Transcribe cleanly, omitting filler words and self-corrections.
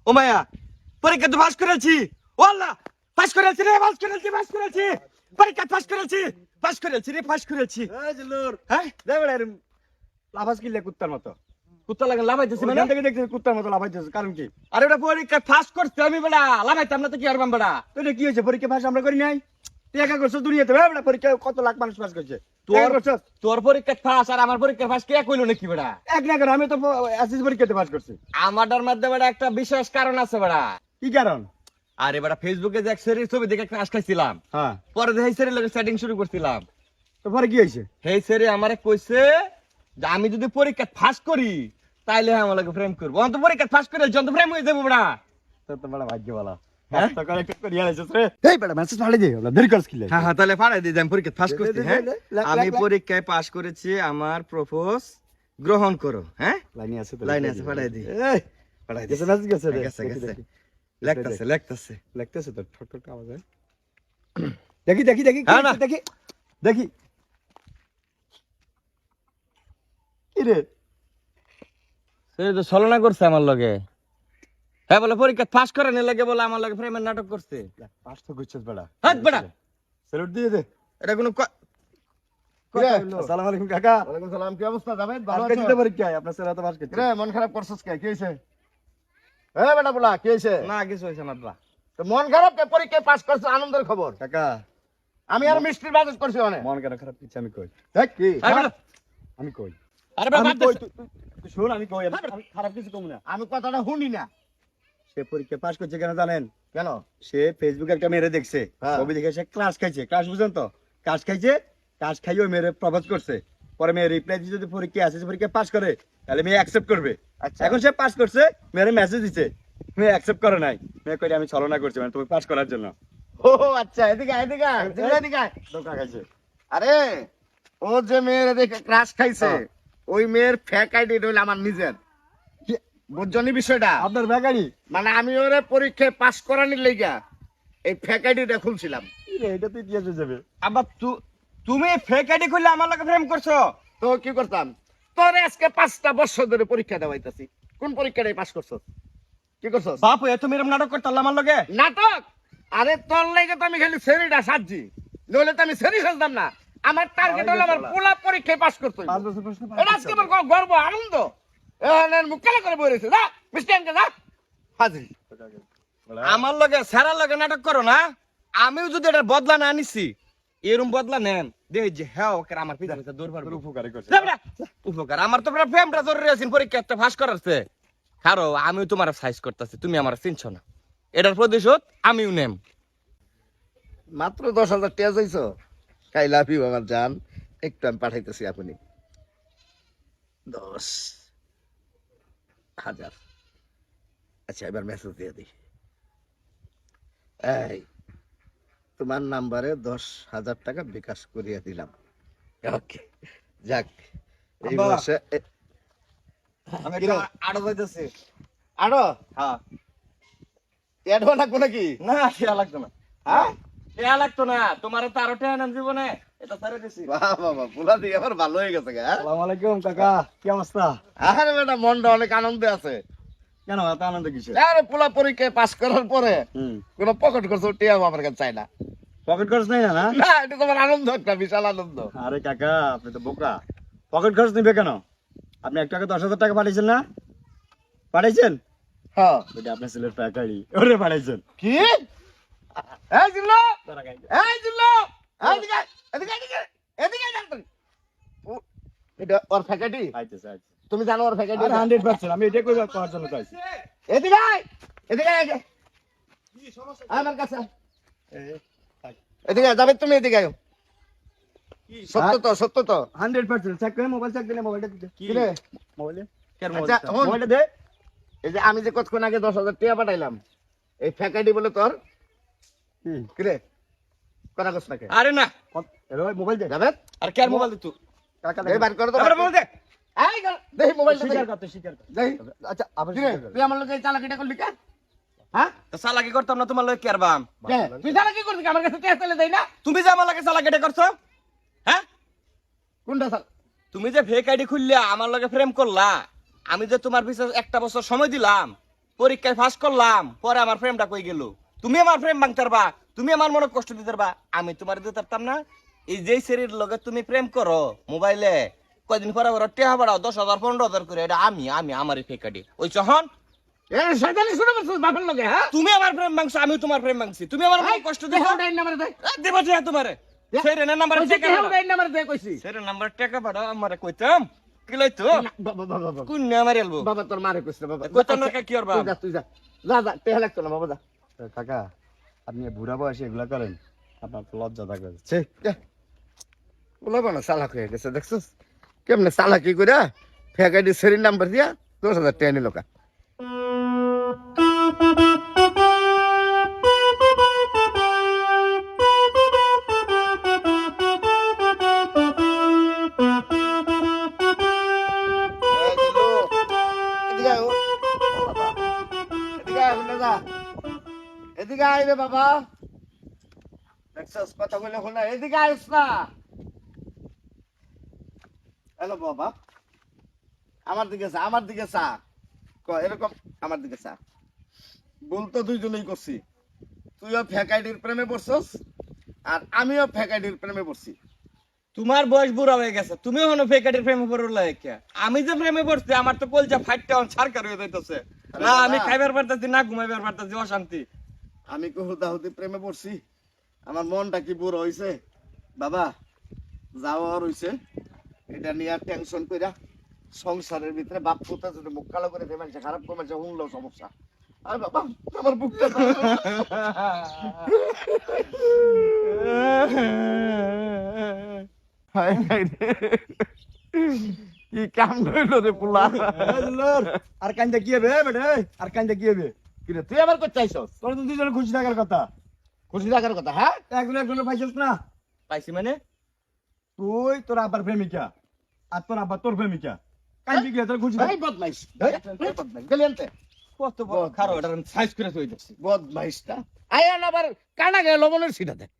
ও মায়া পরীক্ষা তো পাস করেছি। ও আল্লাহ, পাস করেছি রে, পাস করেছি, পাস করেছি, পরীক্ষা পাস করেছি, পাস করেছি রে, পাস করেছি। এই জিল্লুর হ্যাঁ দে বেড়া এরম লাফাস কিনলে কুত্তার মতো। কুত্তা লাগে লাভাইতেছি মানে? ওখান থেকে দেখছিস কুত্তার মতো লাফাইতেছিস, কারণ কি? আরে ওটা পরীক্ষা পাস করতে আমি বেড়া লাভাইতাম না তো কি আর বেড়া। তো এটা কি হয়েছে? পরীক্ষা পাস আমরা করি নাই? তুই একা করছো দুনিয়াতে? বেড়া পরীক্ষা কত লাখ মানুষ পাস করছে, তুই একা করছস? তোর পরীক্ষা পাস আর আমার পরীক্ষা পাস কে কইলো নাকি বেড়া? এক না করে আমি তো এসএসসি পরীক্ষাতে পাস করছি। আমাদের মধ্যে বেড়া একটা বিশেষ কারণ আছে বেড়া। কি কারণ? আরে বেড়া ফেসবুকে যে এক সেরির ছবি দেখে ক্রাশ খাইছিলাম, হ্যাঁ, পরে দেখে সেরির লগে সেটিং শুরু করছিলাম। তো পরে কি হয়েছে? সেই সেরি আমারে কইছে যে আমি যদি পরীক্ষা পাস করি তাইলে আমার লগে প্রেম করবো। অন্ত পরীক্ষা পাস করে যন্ত প্রেম হয়ে যাবো বেড়া। তোর তো বড় ভাগ্য বলা। হ্যাঁ? তো কালেক্ট করে আইছিস রে। এই বেটা মেসেজ ফাড়ে দে, ওলা দেরি করছ কি লাগে? হ্যাঁ হ্যাঁ, তাহলে ফাড়াই দিই, আমি পরীক্ষা পাস করছি। দে, হ্যাঁ, দে, লেখ, আমি লেখ। পরীক্ষায় পাস করেছি, আমার প্রপোজ গ্রহণ করো। হ্যাঁ, লাইনে আছে তো। লাইনে আছে, ফাড়াই দি। এই ফাড়াই গেছে দিছি। মেসেজ গেছে রে। গেছে, দেখি, গেছে। দেখি। লেখতাছে, লেখতাছে। লাগতেছে তো ঠক ঠক আওয়াজ হয়। দেখি দেখি দেখি হ্যাঁ, না। দেখি দেখি কি রে? সে তো ছলনা করছে আমার লগে। হ্যাঁ, বলে পরীক্ষা পাস করে নি লাগে বলে আমার লগে প্রেমের নাটক করছে। পাস তো করছিস বেটা। হাত বেটা, স্যালুট দিয়ে দে। এটা কোনো কিরে, আসসালামু আলাইকুম কাকা। ওয়ালাইকুম সালাম, কি অবস্থা জাভেদ? ভালো আজকে আছো? দিতে পরীক্ষায় আপনার ছেলে তো পাস করছে। রে মন খারাপ করছস কে? কি হইছে? এ বেটা বলা কি হইছে? না কিছু হয়েছে না বা। তো মন খারাপ কে? পরীক্ষায় পাস করছ, আনন্দের খবর। কাকা আমি আর মিষ্টির বাজার করছি অনেক। মন কেন খারাপ কিছু আমি কই। দেখ কি? আরে বেটা, আমি কই। আরে বেটা, আমি বাদ কই দে। তুই শুন, আমি কই আমি খারাপ কিছু কম না। আমি কথাটা শুনি না। সে পরীক্ষা পাস করছে কেন জানেন? কেন? সে ফেসবুকে একটা মেরে দেখছে, হ্যাঁ। ছবি দেখে সে ক্লাস খাইছে। ক্লাস বুঝেন তো? ক্লাস খাইছে, ক্লাস খাইয়ে ওই মেরে প্রপোজ করছে। পরে মেয়ে রিপ্লাই দিয়ে যদি পরীক্ষা আসে পরীক্ষা পাস করে তাহলে মেয়ে অ্যাকসেপ্ট করবে। আচ্ছা। এখন সে পাস করছে, মেরে মেসেজ দিছে, মেয়ে অ্যাকসেপ্ট করে নাই। মেয়ে কই আমি ছলনা করছি মানে তুমি পাস করার জন্য। ও আচ্ছা, এদিকে আয়, এদিকে আয়, এদিকে আয়। ধোকা খাইছে। আরে ও যে মেয়ের দেখে ক্রাশ খাইছে, হ্যাঁ। ওই মেয়ের ফেক আইডি হইল আমার নিজের। বুঝছনি বিষয়টা? আপনার বেকারি মানে আমি ওরে পরীক্ষায় পাস করানোর লাইগা এই ফেক আইডিটা খুলছিলাম। এটা তো ইতিহাস হয়ে যাবে। আবার তুমি ফেক আইডি খুললে আমার লগে প্রেম করছো? তো কি করতাম? তোরে আজকে 5টা বছর ধরে পরীক্ষা দেওয়াইতাছি, কোন পরীক্ষাটাই পাস করছস? কি করছস? বাপু এত মেরম নাটক করতে আমার লগে? নাটক? আরে তোর লাগে তো আমি খালি সেরিটা সাজছি, নইলে তো আমি সেরি সাজতাম না। আমার টার্গেট হলো আমার পোলা পরীক্ষায় পাস করতে হইব। 5 বছর প্রশ্ন এটা আজকে আমার গর্ব আনন্দ। এখানে মুখ কালা করে বই রয়েছে, যা মিষ্টি আনকে যা। হাজির। আমার লগে স্যারের লগে নাটক করো না? আমিও যদি এটা বদলা না নিছি, এরম বদলা নেন দেখি যে হ্যাঁ ওকে আমার পিছনে দৌড় পারবো। উপকারী করছে। উপকার আমার তো পুরো প্রেমটা জরুরি আছে পরীক্ষা একটা ফাঁস করাচ্ছে। কারো আমিও তোমার সাইজ করতেছি, তুমি আমার চিনছো না, এটার প্রতিশোধ আমিও নেম। মাত্র 10,000 টাকা চাইছো? আই লাভ ইউ আমার জান, একটু আমি পাঠাইতেছি। আপনি 10,000। আচ্ছা এবার মেসেজ দিয়ে দিই। এই তোমার নাম্বারে 10,000 টাকা বিকাশ করিয়ে দিলাম। ওকে, যাক এই আব্বা। মাসে আমি কিরে? আড়ো যাইতেছি। আরো হ্যাঁ, এড হওয়া লাগবো নাকি? না টেয়া লাগতো না। হ্যাঁ, টেয়া লাগতো না, তোমার তো আরো টেয়া নেন জীবনে, এটা তারে দিছি। বাহ বাবা, পোলা দিয়ে আবার ভালো হয়ে গেছে গা। আসসালামু আলাইকুম কাকা, কি অবস্থা? আরে বেটা মনটা অনেক আনন্দে আছে। কেন এত আনন্দ কিসের? আরে পোলা পরীক্ষায় পাস করার পরে হুম, কোন পকেট খরচ টিয়া আমার কাছে চাই না। পকেট খরচ নাই না? না, এটা তোমার আনন্দ, একটা বিশাল আনন্দ। আরে কাকা আপনি তো বোকা, পকেট খরচ নিবে কেন? আপনি এক টাকা 10,000 টাকা পাঠাইছেন না? পাঠাইছেন? হ্যাঁ। ওটা আপনার ছেলের প্যাকারি, ওরে পাঠাইছেন। কি? এই জিল্লো, এই জিল্লো, এদিকে আয়, এদিকে এদিকে এদিকে আয় তাড়াতাড়ি। এটা ওর ফ্যাকাল্টি? আইতেছে আইতেছে। তুমি জানো ওর ফ্যাকাল্টি? আরে 100% আমি এটা কই করার জন্য চাইছি। এদিকে আয়, এদিকে আয়, আমার কাছে আয়। এদিকে আয়, যাবে তুমি, এদিকে আয়। সত্য তো, সত্য তো। 100% চেক করে মোবাইল চেক দিলে মোবাইলটা দিতে। কি রে? মোবাইলে? আচ্ছা, শোন। মোবাইলটা দে। এই যে আমি যে কতক্ষণ আগে 10,000 টাকা পাঠাইলাম, এই ফ্যাকাল্টি বলে তোর কি? কি রে? কথা কস না কে? আরে না, এলো মোবাইল দে। যাবে? আর কে আর মোবাইল দিত? কাকা এই বার করো তো। আবার বল দে। এই গেল, দেখি মোবাইলটা স্বীকার দেখি। করতে স্বীকার কর। দেখি। আচ্ছা আবার কি রে? স্বীকার কর। তুই আমার লগে এই চালাকিটা করলি কে? হ্যাঁ? তো চালাকি করতাম না তোমার লগে কি আরবাম? কে? তুই চালাকি করছিস, আমার কাছে টাকা চাইলে দেই না? তুমি যে আমার লগে চালাকিটা করছো, হ্যাঁ? কোনটা চাল? তুমি যে ফেক আইডি খুললা আমার লগে প্রেম করলা, আমি যে তোমার পিছে একটা বছর সময় দিলাম, পরীক্ষায় ফাঁস করলাম, পরে আমার প্রেমটা কই গেল। তুমি আমার প্রেম ভাঙতে পারবা, তুমি আমার মনে কষ্ট দিতে পারবা, আমি তোমার দিতে পারতাম না। এই যে শরীর লগে তুমি প্রেম করো মোবাইলে, কয়দিন পরে ওরা টেহা বাড়াও 10,000 15,000 করে, এটা আমি আমারই ফেকাডি ওই যখন এ শয়তানি শুরু করছিস বাপের লগে, হ্যাঁ? তুমি আমার প্রেম ভাঙছো, আমি তোমার প্রেম ভাঙছি, তুমি আমার মনে কষ্ট দিছো। দেহ ডাইন নাম্বার দে। দেবো যে তোমারে সেরে নাম্বার কইছি টাকা দেহ ডাইন নাম্বার দে কইছি। সেরে নাম্বার টাকা পাঠাও, আমারে কইতাম কি লইতো বাবা বাবা বাবা কোন নাম্বার এলবো বাবা তোর মারে কইছ বাবা। কইতাম না কি করবা। তুই যা যা যা টেহা লাগতো না বাবা যা। কাকা আপনি বুড়া বয়সে এগুলা করেন, আপনার তো লজ্জা থাকবে। ছে বলা বানা চালাক হয়ে গেছে দেখছস কেমনে চালাকি কইরা ফেকাইডি সেরি নাম্বার দিয়া 10,000 টাকা নিল কা। এদিকে আয় রে বাবা, দেখছস কথা বলে হল না, এদিকে আইস না। হ্যালো বাবা, আমার দিকে চা, আমার দিকে চা এরকম আমার দিকে চা। ভুল তো দুইজনেই করছি, তুইও ফ্যাকাইডির প্রেমে পড়ছস আর আমিও ফ্যাকাইডির প্রেমে পড়ছি। তোমার বয়স বুড়া হয়ে গেছে, তুমিও হনো ফেকাটির প্রেমে পড়লা কে? আমি যে প্রেমে পড়ছি আমার তো কলজা ফাইটটা ছারকার হয়ে যাইতেছে। আরে না বাবা। আমি খাইবার পারতাছি না ঘুমাইবার পারতাছি, অশান্তি। আমি কি হুদাহুদি প্রেমে পড়ছি? আমার মনটা কি বুড়ো হইছে বাবা, যাওয়া হইছে, এটা নিয়ে টেনশন কইরা সংসারের ভিতরে বাপ পুতা যদি মুখ কালো করে দেয় মানুষ খারাপ করে মানুষ শুনলেও সমস্যা। আর বাবা আমার বুকটা হায় হায় রে, কি কাম হইলো রে পুলা। আর কান্দা কি হবে বেটা, আর কান্দা কি হবে? কিরে তুই আবার করতে চাইছস? তোর তো দুজনে খুশি থাকার কথা, খুশি থাকার কথা, হ্যাঁ? একজন একজনে পাইছিস না? পাইছি মানে তুই তোর আব্বার প্রেমিকা আর তোর আব্বা তোর প্রেমিকা, কান্দি গিয়ে তোর খুশি থাক। এই বদমাইশ, এই বদমাইশ, গেলি আনতে। কত বড় খারাপ, এটা সাইজ করে থই দিছি। বদমাইশটা আয়া না আবার কানা গেল লবণের সিটা দেয়।